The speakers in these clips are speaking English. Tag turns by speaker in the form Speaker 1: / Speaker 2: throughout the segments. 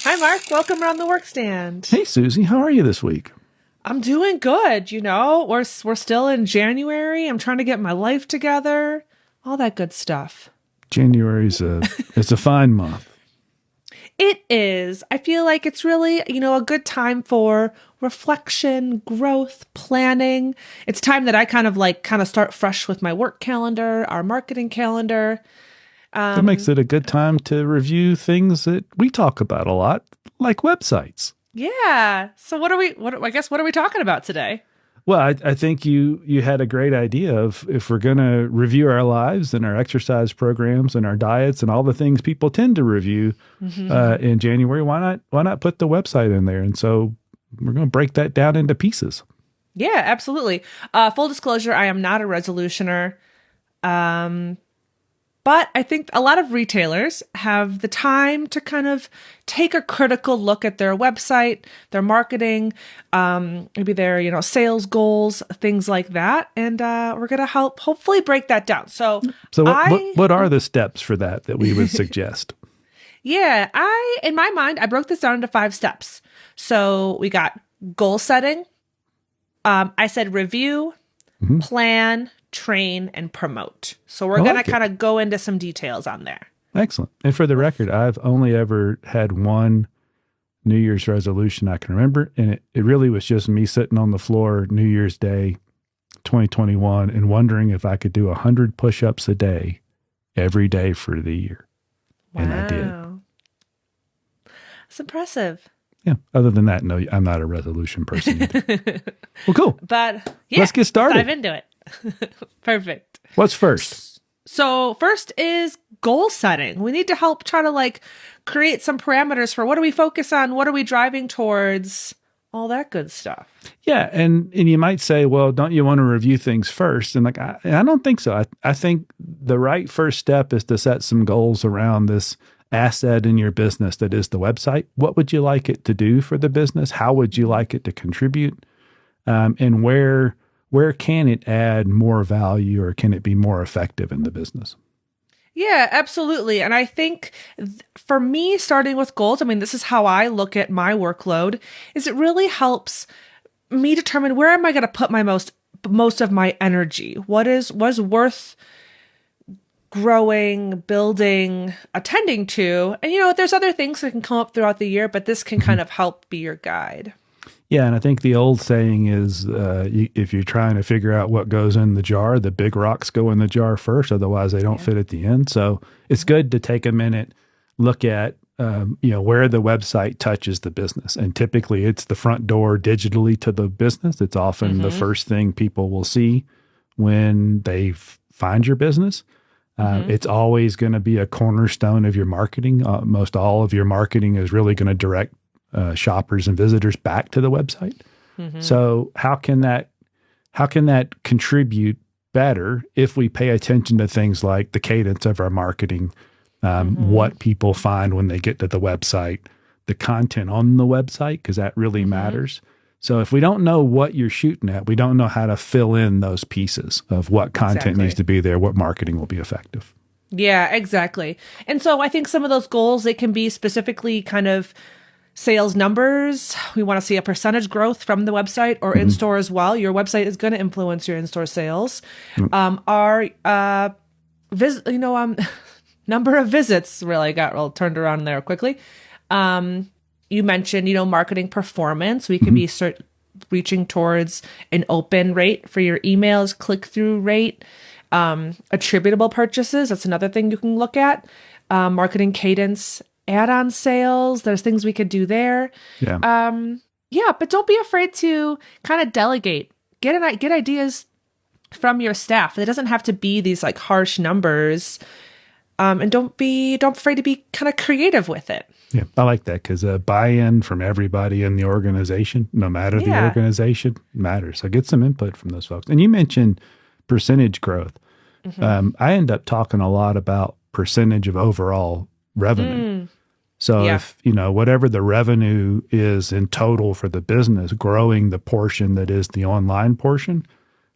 Speaker 1: Hi, Mark. Welcome around the work stand.
Speaker 2: Hey, Susie, how are you this week?
Speaker 1: I'm doing good. We're still in January. I'm trying to get my life together. All that good stuff.
Speaker 2: January's it's a fine month.
Speaker 1: It is. I feel like it's really, a good time for reflection, growth, planning. It's time that I kind of start fresh with my work calendar, our marketing calendar.
Speaker 2: That makes it a good time to review things that we talk about a lot, like websites.
Speaker 1: Yeah. So what are we talking about today?
Speaker 2: Well, I think you had a great idea of if we're going to review our lives and our exercise programs and our diets and all the things people tend to review in January, why not put the website in there? And so we're going to break that down into pieces.
Speaker 1: Yeah, absolutely. Full disclosure, I am not a resolutioner. But I think a lot of retailers have the time to kind of take a critical look at their website, their marketing, maybe their, sales goals, things like that. And we're going to hopefully break that down. So
Speaker 2: what are the steps for that we would suggest?
Speaker 1: Yeah, in my mind, I broke this down into 5 steps. So we got goal setting. I said review, plan, train, and promote. So we're going to kind of go into some details on there.
Speaker 2: Excellent. And for the record, I've only ever had one New Year's resolution I can remember. And it really was just me sitting on the floor New Year's Day, 2021, and wondering if I could do 100 push-ups a day every day for the year.
Speaker 1: Wow.
Speaker 2: And I did.
Speaker 1: That's impressive.
Speaker 2: Yeah. Other than that, no, I'm not a resolution person either. Well, cool.
Speaker 1: But yeah,
Speaker 2: let's get started.
Speaker 1: Dive into it. Perfect.
Speaker 2: What's first?
Speaker 1: So first is goal setting. We need to help try to create some parameters for what do we focus on? What are we driving towards? All that good stuff.
Speaker 2: Yeah. And you might say, well, don't you want to review things first? And I don't think so. I think the right first step is to set some goals around this asset in your business that is the website. What would you like it to do for the business? How would you like it to contribute? And where can it add more value, or can it be more effective in the business?
Speaker 1: Yeah, absolutely. And I think for me, starting with goals, this is how I look at my workload, is it really helps me determine where am I going to put my most of my energy? What is worth growing, building, attending to? And there's other things that can come up throughout the year, but this can kind of help be your guide.
Speaker 2: Yeah, and I think the old saying is if you're trying to figure out what goes in the jar, the big rocks go in the jar first, otherwise they don't fit at the end. So it's good to take a minute, look at where the website touches the business. And typically it's the front door digitally to the business. It's often the first thing people will see when they find your business. It's always going to be a cornerstone of your marketing. Most all of your marketing is really going to direct shoppers and visitors back to the website. So how can that contribute better if we pay attention to things like the cadence of our marketing, what people find when they get to the website, the content on the website, because that really matters. So if we don't know what you're shooting at, we don't know how to fill in those pieces of what content needs to be there, what marketing will be effective.
Speaker 1: Yeah, exactly. And so I think some of those goals, they can be specifically kind of sales numbers. We want to see a percentage growth from the website or in-store as well. Your website is going to influence your in-store sales. Our number of visits really got turned around there quickly. You mentioned, marketing performance. We could be reaching towards an open rate for your emails, click-through rate, attributable purchases. That's another thing you can look at. Marketing cadence, add-on sales. There's things we could do there.
Speaker 2: Yeah.
Speaker 1: But don't be afraid to kind of delegate. Get ideas from your staff. It doesn't have to be these harsh numbers. And don't be afraid to be kind of creative with it.
Speaker 2: Yeah, I like that because buy-in from everybody in the organization, no matter the organization, matters. So get some input from those folks. And you mentioned percentage growth. I end up talking a lot about percentage of overall revenue. So if, whatever the revenue is in total for the business, growing the portion that is the online portion,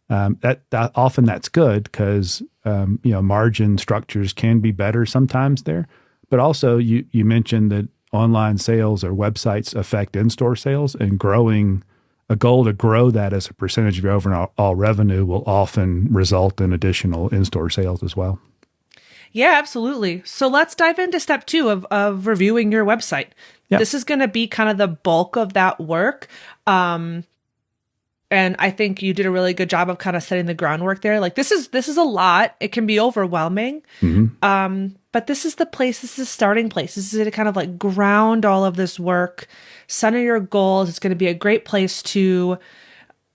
Speaker 2: that often that's good because, margin structures can be better sometimes there. But also you mentioned that online sales or websites affect in-store sales, and growing a goal to grow that as a percentage of your overall revenue will often result in additional in-store sales as well.
Speaker 1: Yeah, absolutely. So let's dive into step 2 of reviewing your website.
Speaker 2: Yeah.
Speaker 1: This is going to be kind of the bulk of that work. And I think you did a really good job of kind of setting the groundwork there. Like this is a lot. It can be overwhelming. But this is the place, this is the starting place. This is to kind of like ground all of this work, center your goals. It's going to be a great place to,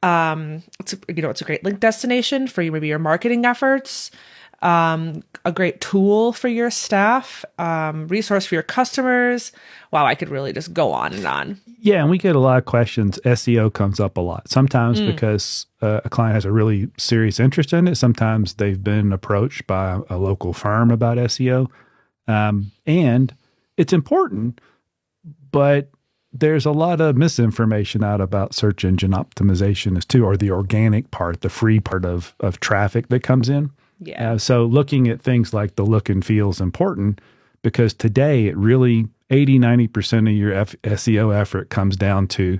Speaker 1: it's a great link destination for maybe your marketing efforts, a great tool for your staff, resource for your customers. Wow, I could really just go on and on.
Speaker 2: Yeah, and we get a lot of questions. SEO comes up a lot. Sometimes because a client has a really serious interest in it. Sometimes they've been approached by a local firm about SEO. And it's important, but there's a lot of misinformation out about search engine optimization as too, or the organic part, the free part of traffic that comes in.
Speaker 1: Yeah.
Speaker 2: So looking at things like the look and feel is important, because today it really 80-90% of your SEO effort comes down to,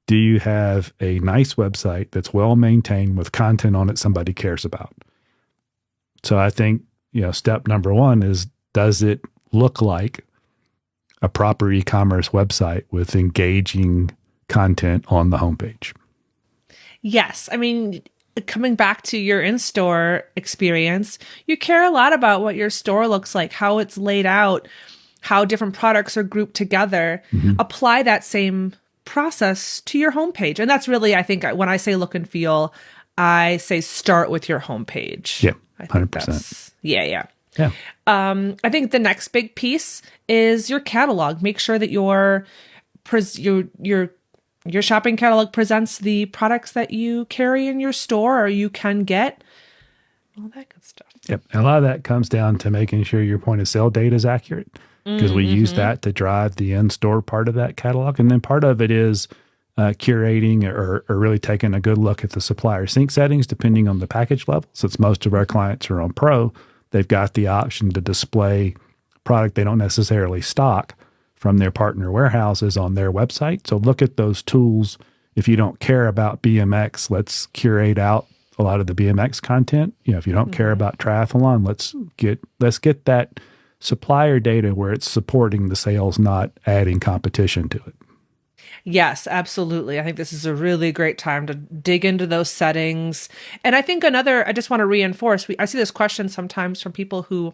Speaker 2: do you have a nice website that's well maintained with content on it somebody cares about? So I think, step number 1 is, does it look like a proper e-commerce website with engaging content on the homepage?
Speaker 1: Yes. I mean, coming back to your in-store experience, you care a lot about what your store looks like, how it's laid out, how different products are grouped together. Apply that same process to your homepage. And that's really, I think, when I say look and feel, I say start with your homepage.
Speaker 2: Yeah,
Speaker 1: I think
Speaker 2: 100%.
Speaker 1: Yeah.
Speaker 2: Yeah.
Speaker 1: I think the next big piece is your catalog. Make sure that your shopping catalog presents the products that you carry in your store or you can get. All that good stuff.
Speaker 2: Yep. And a lot of that comes down to making sure your point of sale data is accurate, because we use that to drive the in-store part of that catalog. And then part of it is curating or really taking a good look at the supplier sync settings, depending on the package level. Since most of our clients are on Pro, they've got the option to display product they don't necessarily stock from their partner warehouses on their website. So look at those tools. If you don't care about BMX, let's curate out a lot of the BMX content. If you don't care about triathlon, let's get that supplier data where it's supporting the sales, not adding competition to it.
Speaker 1: Yes, absolutely. I think this is a really great time to dig into those settings. And I think I just want to reinforce, I see this question sometimes from people who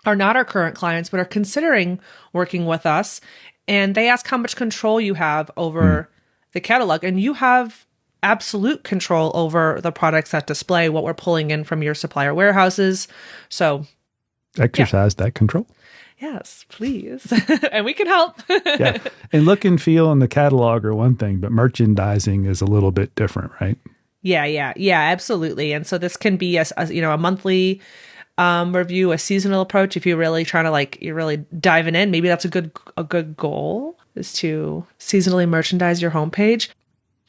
Speaker 1: are not our current clients, but are considering working with us. And they ask how much control you have over the catalog. And you have absolute control over the products that display, what we're pulling in from your supplier warehouses. So
Speaker 2: exercise that control.
Speaker 1: Yes, please. And we can help.
Speaker 2: Yeah. And look and feel in the catalog are one thing, but merchandising is a little bit different, right?
Speaker 1: Yeah, absolutely. And so this can be a monthly review, a seasonal approach. If you're really trying to you're really diving in, maybe that's a good goal, is to seasonally merchandise your homepage.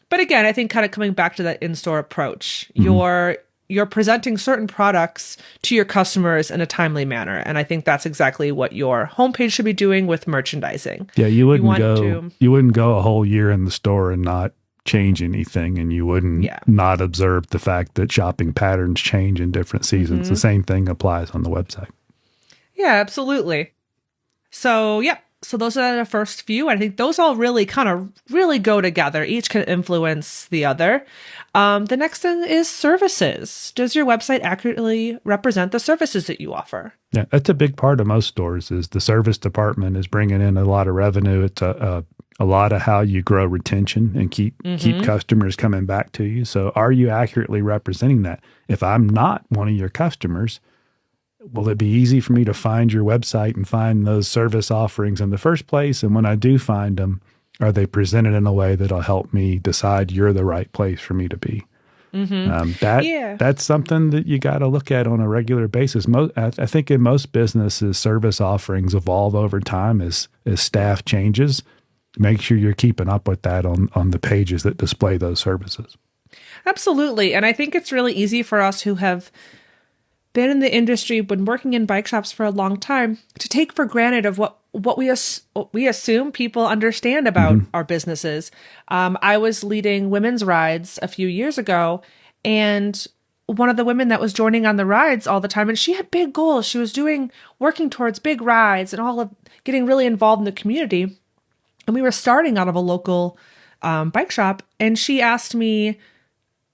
Speaker 1: But again, I think kind of coming back to that in-store approach, you're presenting certain products to your customers in a timely manner. And I think that's exactly what your homepage should be doing with merchandising.
Speaker 2: Yeah, you wouldn't go a whole year in the store and not change anything, and you wouldn't not observe the fact that shopping patterns change in different seasons. The same thing applies on the website. Yeah,
Speaker 1: absolutely. So those are the first few. I think those all really go together. Each can influence the other. The next thing is services. Does your website accurately represent the services that you offer?
Speaker 2: Yeah, that's a big part of most stores. Is the service department is bringing in a lot of revenue. It's a lot of how you grow retention and keep customers coming back to you. So are you accurately representing that? If I'm not one of your customers, will it be easy for me to find your website and find those service offerings in the first place? And when I do find them, are they presented in a way that'll help me decide you're the right place for me to be? That's something that you got to look at on a regular basis. I think in most businesses, service offerings evolve over time as staff changes. Make sure you're keeping up with that on the pages that display those services.
Speaker 1: Absolutely. And I think it's really easy for us who have been in the industry, been working in bike shops for a long time, to take for granted of what we assume people understand about our businesses. I was leading women's rides a few years ago, and one of the women that was joining on the rides all the time, and she had big goals. She was working towards big rides and all of getting really involved in the community. And we were starting out of a local bike shop, and she asked me,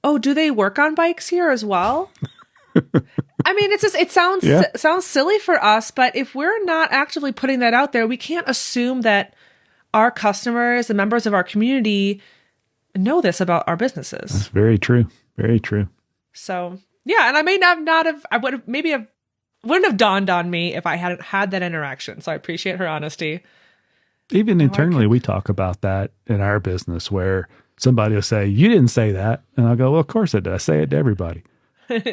Speaker 1: "Oh, do they work on bikes here as well?" I mean, it sounds silly for us, but if we're not actively putting that out there, we can't assume that our customers, the members of our community, know this about our businesses.
Speaker 2: That's very true. Very true.
Speaker 1: So yeah, and I may not have. I would have maybe have wouldn't have dawned on me if I hadn't had that interaction. So I appreciate her honesty.
Speaker 2: Even internally, we talk about that in our business where somebody will say, "You didn't say that," and I'll go, "Well, of course I did. I say it to everybody."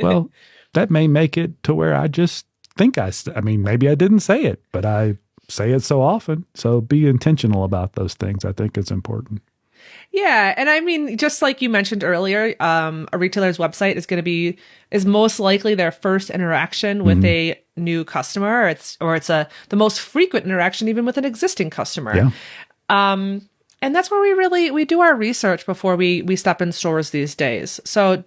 Speaker 2: Well, that may make it to where I just think I mean, maybe I didn't say it, but I say it so often. So be intentional about those things. I think it's important.
Speaker 1: Yeah. And I mean, just like you mentioned earlier, a retailer's website is most likely their first interaction with a new customer. It's the most frequent interaction, even with an existing customer.
Speaker 2: Yeah.
Speaker 1: And that's where we do our research before we step in stores these days. So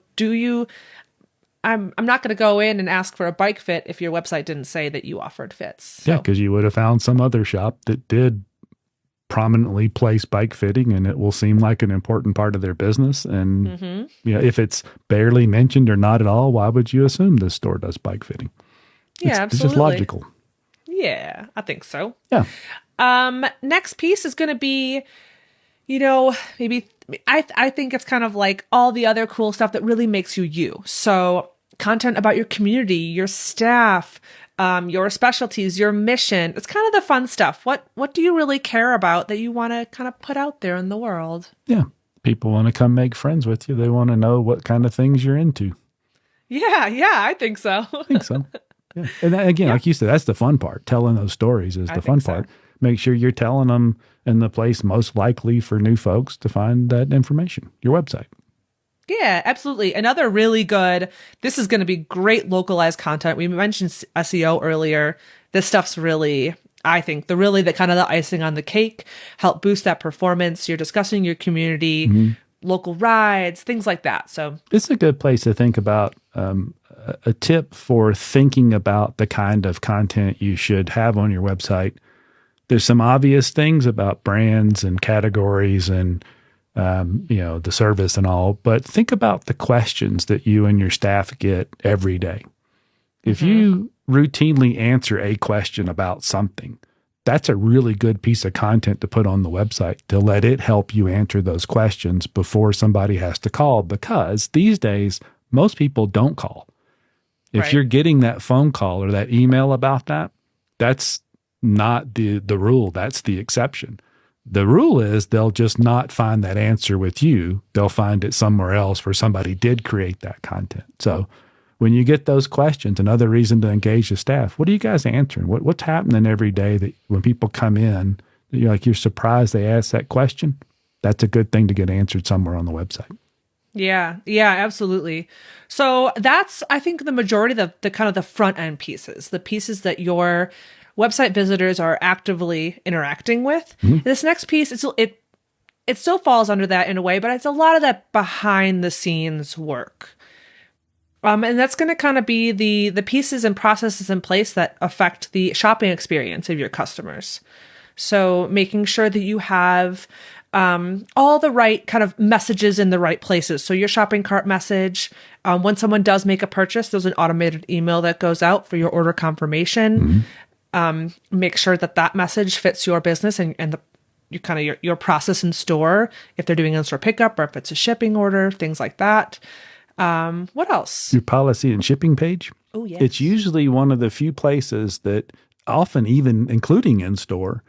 Speaker 1: I'm not going to go in and ask for a bike fit if your website didn't say that you offered fits. So. Yeah,
Speaker 2: because you would have found some other shop that did prominently place bike fitting, and it will seem like an important part of their business. And if it's barely mentioned or not at all, why would you assume this store does bike fitting?
Speaker 1: Yeah, absolutely.
Speaker 2: It's just logical.
Speaker 1: Yeah, I think so.
Speaker 2: Yeah.
Speaker 1: Next piece is going to be, maybe I think it's kind of like all the other cool stuff that really makes you you. So content about your community, your staff, your specialties, your mission. It's kind of the fun stuff. What do you really care about that you want to kind of put out there in the world?
Speaker 2: Yeah. People want to come make friends with you. They want to know what kind of things you're into.
Speaker 1: Yeah, I think so.
Speaker 2: I think so. Yeah. And again, like you said, that's the fun part. Telling those stories is the fun part. Make sure you're telling them in the place most likely for new folks to find that information, your website.
Speaker 1: Yeah, absolutely. Another really good, this is going to be great localized content. We mentioned SEO earlier. This stuff's really, I think, the kind of the icing on the cake, help boost that performance. You're discussing your community, local rides, things like that. So
Speaker 2: it's a good place to think about a tip for thinking about the kind of content you should have on your website. There's some obvious things about brands and categories and the service and all, but think about the questions that you and your staff get every day. If you routinely answer a question about something, that's a really good piece of content to put on the website to let it help you answer those questions before somebody has to call, because these days, most people don't call. If you're getting that phone call or that email about that, that's not the rule. That's the exception. The rule is they'll just not find that answer with you. They'll find it somewhere else where somebody did create that content. So when you get those questions, another reason to engage the staff, what are you guys answering? What's happening every day that when people come in, you're surprised they asked that question? That's a good thing to get answered somewhere on the website.
Speaker 1: Yeah, absolutely. So that's, I think, the majority of the kind of the front end pieces, the pieces that your website visitors are actively interacting with. This next piece, it still falls under that in a way, but it's a lot of that behind the scenes work. And that's going to kind of be the pieces and processes in place that affect the shopping experience of your customers. So making sure that you have all the right kind of messages in the right places. So your shopping cart message, when someone does make a purchase, there's an automated email that goes out for your order confirmation. Make sure that message fits your business and your process in store, if they're doing in-store pickup or if it's a shipping order, things like that. What else?
Speaker 2: Your policy and shipping page.
Speaker 1: Oh, yes.
Speaker 2: It's usually one of the few places that often even including in-store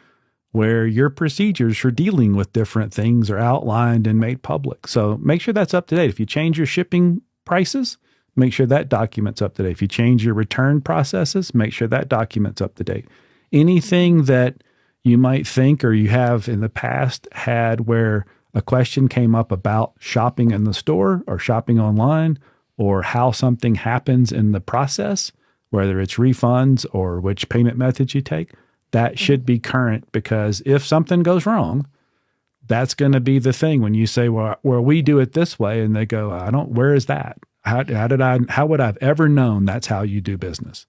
Speaker 2: where your procedures for dealing with different things are outlined and made public. So make sure that's up to date. If you change your shipping prices, make sure that document's up to date. If you change your return processes, make sure that document's up to date. Anything that you might think or you have in the past had where a question came up about shopping in the store or shopping online or how something happens in the process, whether it's refunds or which payment methods you take, that should be current, because if something goes wrong, that's going to be the thing when you say, well, we do it this way. And they go, where is that? How would I have ever known that's how you do business?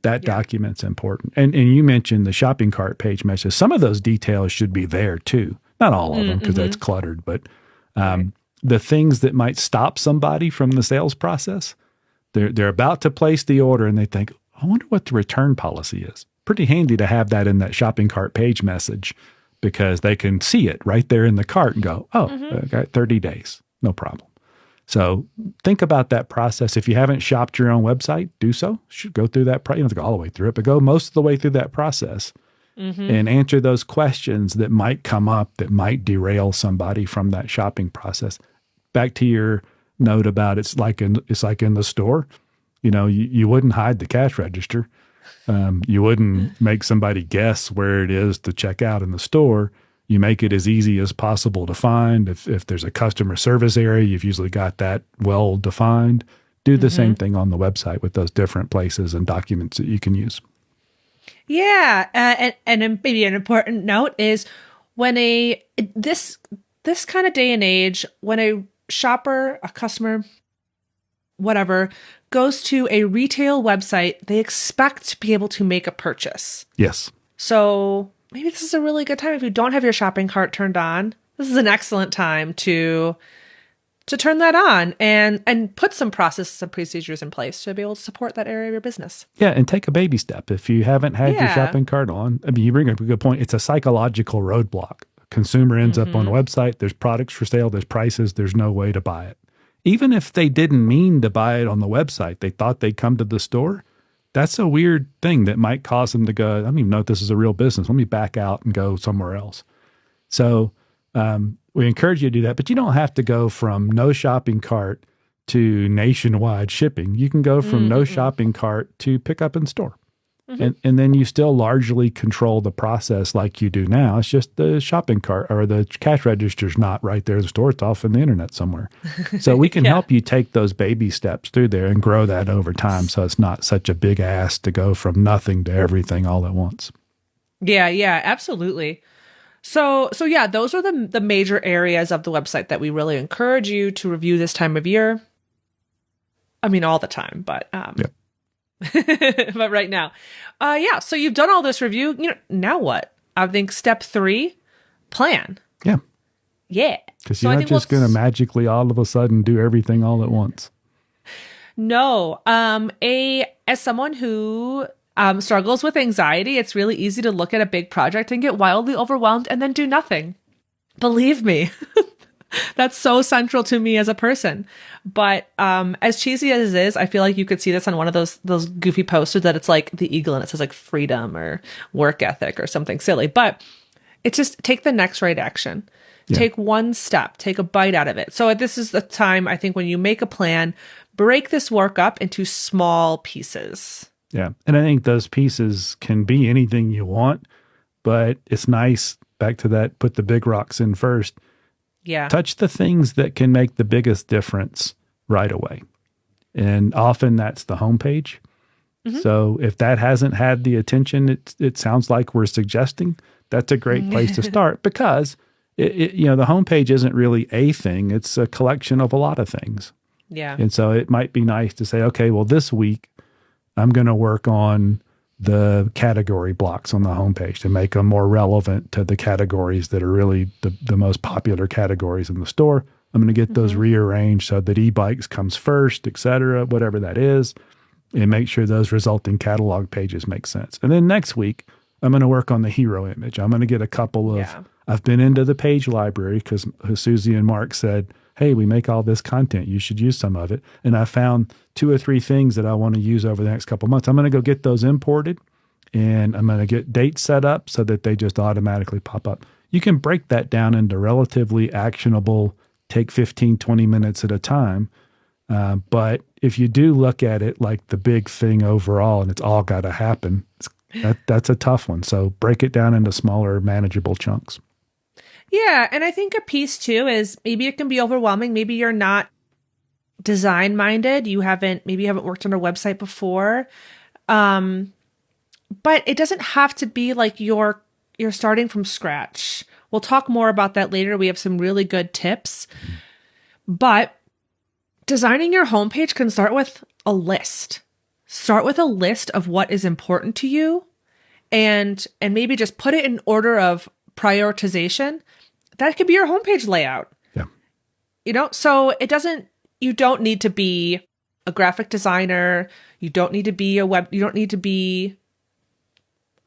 Speaker 2: That document's important. And you mentioned the shopping cart page message. Some of those details should be there too. Not all of them, because that's cluttered, but the things that might stop somebody from the sales process, they're about to place the order and they think, I wonder what the return policy is. Pretty handy to have that in that shopping cart page message, because they can see it right there in the cart and go, I got 30 days, no problem. So think about that process. If you haven't shopped your own website, do so. Should go through that. You don't have to go all the way through it, but go most of the way through that process and answer those questions that might come up that might derail somebody from that shopping process. Back to your note about it's like in the store. You wouldn't hide the cash register. You wouldn't make somebody guess where it is to check out in the store. You make it as easy as possible to find. If there's a customer service area, you've usually got that well defined. Do the same thing on the website with those different places and documents that you can use.
Speaker 1: Yeah. And maybe an important note is when this kind of day and age, when a shopper, a customer, whatever, goes to a retail website, they expect to be able to make a purchase.
Speaker 2: Yes.
Speaker 1: So maybe this is a really good time if you don't have your shopping cart turned on. This is an excellent time to turn that on and put some processes and procedures in place to be able to support that area of your business.
Speaker 2: Yeah, and take a baby step. If you haven't had your shopping cart on, you bring up a good point. It's a psychological roadblock. Consumer ends up on a website. There's products for sale. There's prices. There's no way to buy it. Even if they didn't mean to buy it on the website, they thought they'd come to the store. That's a weird thing that might cause them to go, I don't even know if this is a real business. Let me back out and go somewhere else. So we encourage you to do that, but you don't have to go from no shopping cart to nationwide shipping. You can go from no shopping cart to pick up in store. And then you still largely control the process like you do now. It's just the shopping cart or the cash register's not right there in the store. It's off in the internet somewhere. So we can help you take those baby steps through there and grow that over time, so it's not such a big ask to go from nothing to everything all at once.
Speaker 1: Yeah, absolutely. So yeah, those are the major areas of the website that we really encourage you to review this time of year. I mean, all the time, but but right now. So you've done all this review. Now what? I think step 3, plan.
Speaker 2: Yeah.
Speaker 1: Yeah.
Speaker 2: Because you're not just going to magically all of a sudden do everything all at once.
Speaker 1: No. As someone who struggles with anxiety, it's really easy to look at a big project and get wildly overwhelmed and then do nothing. Believe me. That's so central to me as a person. But as cheesy as it is, I feel like you could see this on one of those goofy posters that it's like the eagle and it says like freedom or work ethic or something silly. But it's just take the next right action. Yeah. Take one step, take a bite out of it. So this is the time, I think, when you make a plan, break this work up into small pieces.
Speaker 2: Yeah. And I think those pieces can be anything you want, but it's nice, back to that, put the big rocks in first.
Speaker 1: Yeah.
Speaker 2: Touch the things that can make the biggest difference right away. And often that's the homepage. So if that hasn't had the attention it sounds like we're suggesting, that's a great place to start, because the homepage isn't really a thing. It's a collection of a lot of things.
Speaker 1: Yeah.
Speaker 2: And so it might be nice to say, okay, well, this week I'm going to work on the category blocks on the homepage to make them more relevant to the categories that are really the most popular categories in the store. I'm going to get those rearranged so that e-bikes comes first, et cetera, whatever that is, and make sure those resulting catalog pages make sense. And then next week, I'm going to work on the hero image. I'm going to get a couple of, I've been into the page library because Susie and Mark said, hey, we make all this content. You should use some of it. And I found 2 or 3 things that I want to use over the next couple of months. I'm going to go get those imported, and I'm going to get dates set up so that they just automatically pop up. You can break that down into relatively actionable, take 15, 20 minutes at a time. But if you do look at it like the big thing overall and it's all got to happen, that's a tough one. So break it down into smaller, manageable chunks.
Speaker 1: Yeah, and I think a piece too is maybe it can be overwhelming. Maybe you're not design minded. Maybe you haven't worked on a website before. but it doesn't have to be like you're starting from scratch. We'll talk more about that later. We have some really good tips. But designing your homepage can start with a list. Start with a list of what is important to you and maybe just put it in order of prioritization. That could be your homepage layout.
Speaker 2: Yeah.
Speaker 1: So you don't need to be a graphic designer. You don't need to be you don't need to be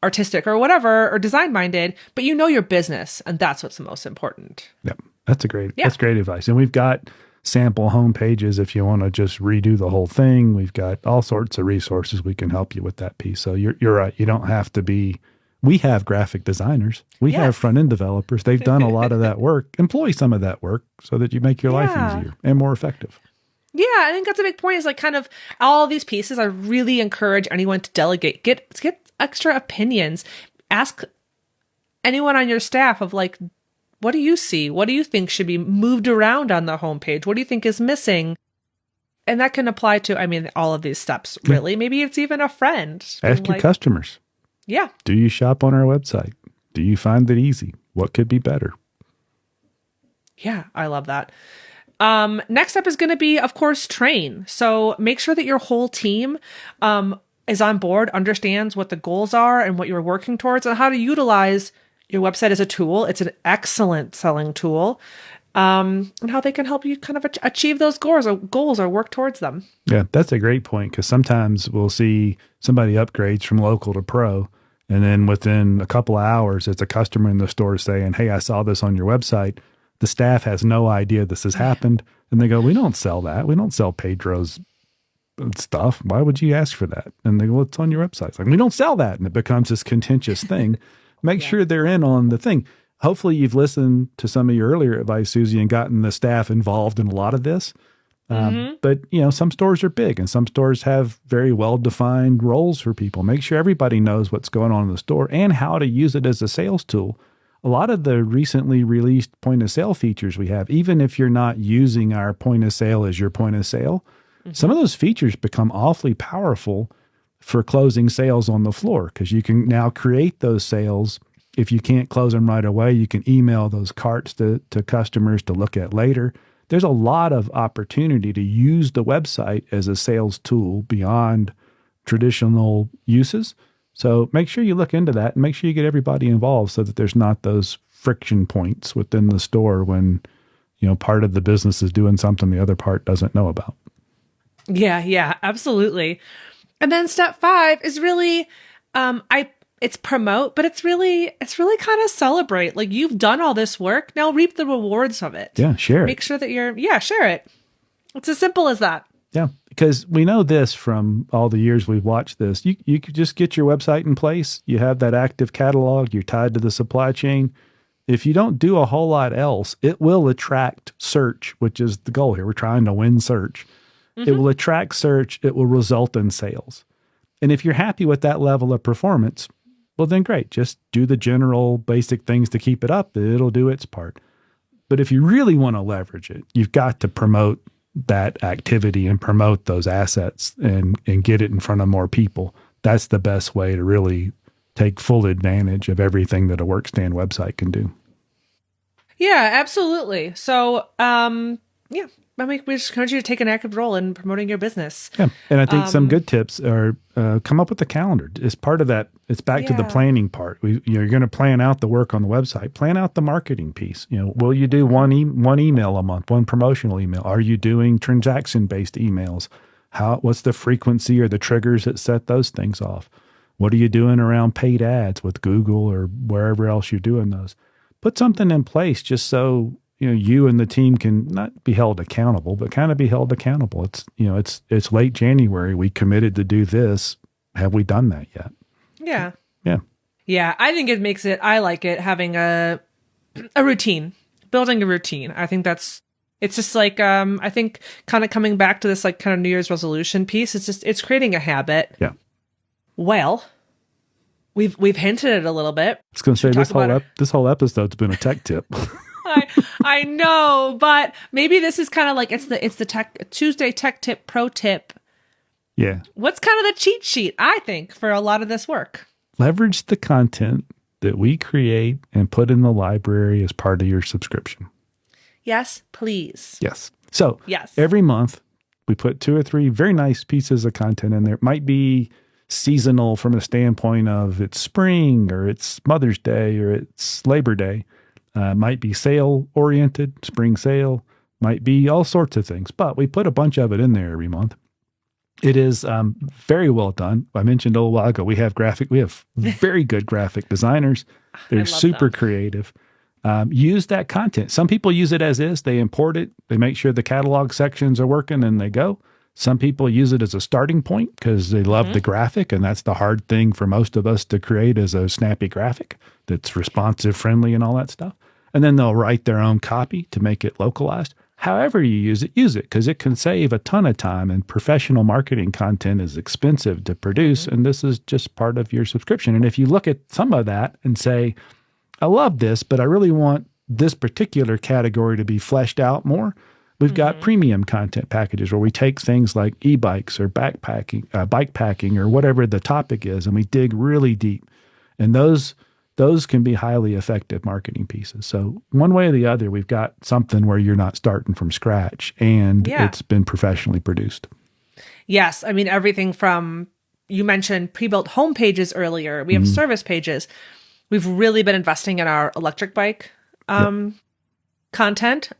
Speaker 1: artistic or whatever, or design minded, but your business. And that's what's the most important.
Speaker 2: Yeah. That's great advice. And we've got sample home pages if you want to just redo the whole thing. We've got all sorts of resources we can help you with that piece. So you're right. You don't have to be. We have graphic designers. We have front end developers. They've done a lot of that work. Employ some of that work so that you make your life easier and more effective.
Speaker 1: Yeah, I think that's a big point. Is like kind of all these pieces. I really encourage anyone to delegate. Get extra opinions. Ask anyone on your staff of like, what do you see? What do you think should be moved around on the homepage? What do you think is missing? And that can apply to, all of these steps, really. Maybe it's even a friend.
Speaker 2: Ask your customers.
Speaker 1: Yeah.
Speaker 2: Do you shop on our website? Do you find it easy? What could be better?
Speaker 1: Yeah, I love that. Next up is going to be, of course, train. So make sure that your whole team is on board, understands what the goals are and what you're working towards, and how to utilize your website as a tool. It's an excellent selling tool, and how they can help you kind of achieve those goals or work towards them.
Speaker 2: Yeah, that's a great point, because sometimes we'll see somebody upgrades from local to pro, and then within a couple of hours, it's a customer in the store saying, "Hey, I saw this on your website." The staff has no idea this has happened, and they go, "We don't sell that. We don't sell Pedro's stuff. Why would you ask for that?" And they go, "Well, it's on your website." It's like, "We don't sell that," and it becomes this contentious thing. Make sure they're in on the thing. Hopefully you've listened to some of your earlier advice, Susie, and gotten the staff involved in a lot of this. But, some stores are big and some stores have very well-defined roles for people. Make sure everybody knows what's going on in the store and how to use it as a sales tool. A lot of the recently released point-of-sale features we have, even if you're not using our point-of-sale as your point-of-sale, some of those features become awfully powerful for closing sales on the floor, because you can now create those sales. If you can't close them right away, you can email those carts to customers to look at later. There's a lot of opportunity to use the website as a sales tool beyond traditional uses. So make sure you look into that and make sure you get everybody involved so that there's not those friction points within the store when, part of the business is doing something the other part doesn't know about.
Speaker 1: Yeah, absolutely. And then step 5 is really, it's promote, but it's really kind of celebrate. Like, you've done all this work, now reap the rewards of it.
Speaker 2: Yeah, share it.
Speaker 1: Make sure that share it. It's as simple as that.
Speaker 2: Yeah, because we know this from all the years we've watched this. You could just get your website in place. You have that active catalog. You're tied to the supply chain. If you don't do a whole lot else, it will attract search, which is the goal here. We're trying to win search. It will attract search. It will result in sales. And if you're happy with that level of performance, well, then great. Just do the general basic things to keep it up. It'll do its part. But if you really want to leverage it, you've got to promote that activity and promote those assets and get it in front of more people. That's the best way to really take full advantage of everything that a Workstand website can do.
Speaker 1: Yeah, absolutely. So, we just encourage you to take an active role in promoting your business. Yeah.
Speaker 2: And I think some good tips are come up with a calendar. As part of that, it's back to the planning part. You're going to plan out the work on the website, plan out the marketing piece. Will you do one email a month, one promotional email? Are you doing transaction-based emails? What's the frequency or the triggers that set those things off? What are you doing around paid ads with Google or wherever else you're doing those? Put something in place just so you and the team can not be held accountable, but kind of be held accountable. It's late January. We committed to do this. Have we done that yet?
Speaker 1: Yeah.
Speaker 2: Yeah.
Speaker 1: Yeah. I think it makes it, I like it, having a routine, building a routine. I think it's just like, I think kind of coming back to this like kind of New Year's resolution piece. It's creating a habit.
Speaker 2: Yeah.
Speaker 1: Well, we've hinted it a little bit.
Speaker 2: I was going to say this whole episode's been a tech tip.
Speaker 1: I know, but maybe this is kind of like it's the Tech Tuesday Tech Tip Pro Tip
Speaker 2: Yeah.
Speaker 1: What's kind of the cheat sheet, I think, for a lot of this work?
Speaker 2: Leverage the content that we create and put in the library as part of your subscription.
Speaker 1: Yes, please.
Speaker 2: Yes. So
Speaker 1: Yes.
Speaker 2: every month we put 2 or 3 very nice pieces of content in there. It might be seasonal from a standpoint of it's spring or it's Mother's Day or it's Labor Day. Might be sale oriented, spring sale, might be all sorts of things, but we put a bunch of it in there every month. It is very well done. I mentioned a little while ago, we have very good graphic designers. They're super creative. Use that content. Some people use it as is. They import it. They make sure the catalog sections are working and they go. Some people use it as a starting point because they love the graphic, and that's the hard thing for most of us to create is a snappy graphic that's responsive, friendly, and all that stuff. And then they'll write their own copy to make it localized. However you use it because it can save a ton of time, and professional marketing content is expensive to produce, and this is just part of your subscription. And if you look at some of that and say, I love this, but I really want this particular category to be fleshed out more, we've got premium content packages where we take things like e-bikes or bike packing or whatever the topic is, and we dig really deep. And those can be highly effective marketing pieces. So one way or the other, we've got something where you're not starting from scratch and it's been professionally produced.
Speaker 1: Yes. I mean, everything from, you mentioned pre-built home pages earlier. We have service pages. We've really been investing in our electric bike content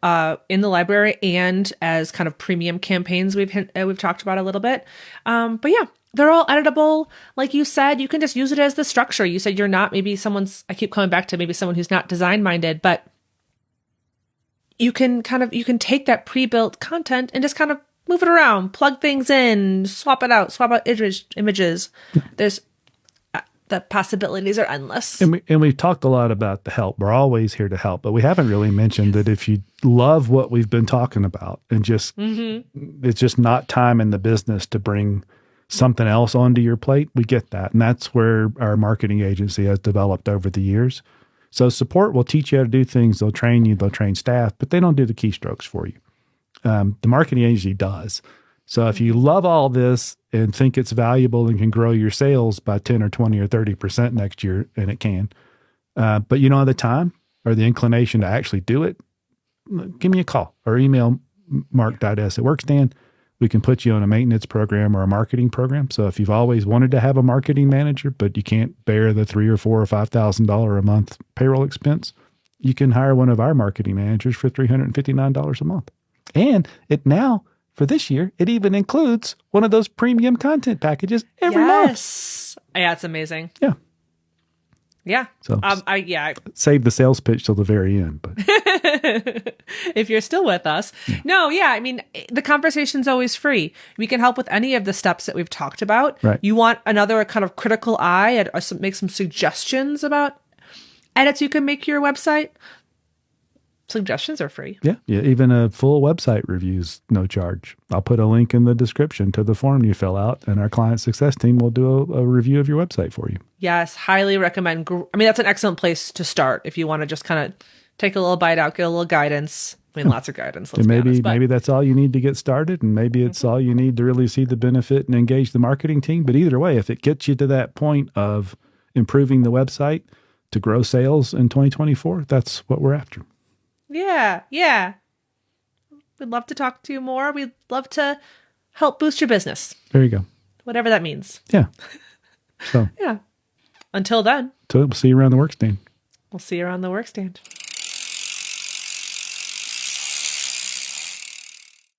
Speaker 1: in the library and as kind of premium campaigns we've talked about a little bit. But yeah, they're all editable. Like you said, you can just use it as the structure. You said you're not maybe I keep coming back to maybe someone who's not design minded, but you can take that pre-built content and just kind of move it around, plug things in, swap out images. There's the possibilities are endless.
Speaker 2: And we've talked a lot about the help. We're always here to help, but we haven't really mentioned that if you love what we've been talking about and just it's just not time in the business to bring something else onto your plate, we get that. And that's where our marketing agency has developed over the years. So support will teach you how to do things. They'll train you, they'll train staff, but they don't do the keystrokes for you. The marketing agency does. So if you love all this and think it's valuable and can grow your sales by 10 or 20 or 30% next year, and it can, but you don't have the time or the inclination to actually do it, give me a call or email mark.s@workstand. We can put you on a maintenance program or a marketing program. So if you've always wanted to have a marketing manager, but you can't bear the $3,000 or $4,000 or $5,000 a month payroll expense, you can hire one of our marketing managers for $359 a month. And it now, for this year, it even includes one of those premium content packages every month.
Speaker 1: Yeah, it's amazing.
Speaker 2: Yeah.
Speaker 1: Yeah.
Speaker 2: So save the sales pitch till the very end. But
Speaker 1: if you're still with us. I mean, the conversation's always free. We can help with any of the steps that we've talked about.
Speaker 2: Right.
Speaker 1: You want another kind of critical eye or make some suggestions about edits you can make to your website? Suggestions are free.
Speaker 2: Yeah. Even a full website review's no charge. I'll put a link in the description to the form you fill out, and our client success team will do a review of your website for you. Yes,
Speaker 1: highly recommend. I mean, that's an excellent place to start if you want to just kind of take a little bite out, get a little guidance. I mean, lots of guidance.
Speaker 2: Maybe that's all you need to get started, and maybe it's all you need to really see the benefit and engage the marketing team. But either way, if it gets you to that point of improving the website to grow sales in 2024, that's what we're after.
Speaker 1: Yeah. We'd love to talk to you more. We'd love to help boost your business.
Speaker 2: There you go.
Speaker 1: Whatever that means.
Speaker 2: Yeah. So
Speaker 1: yeah. Until then.
Speaker 2: We'll see you around the workstand.
Speaker 1: We'll see you around the workstand.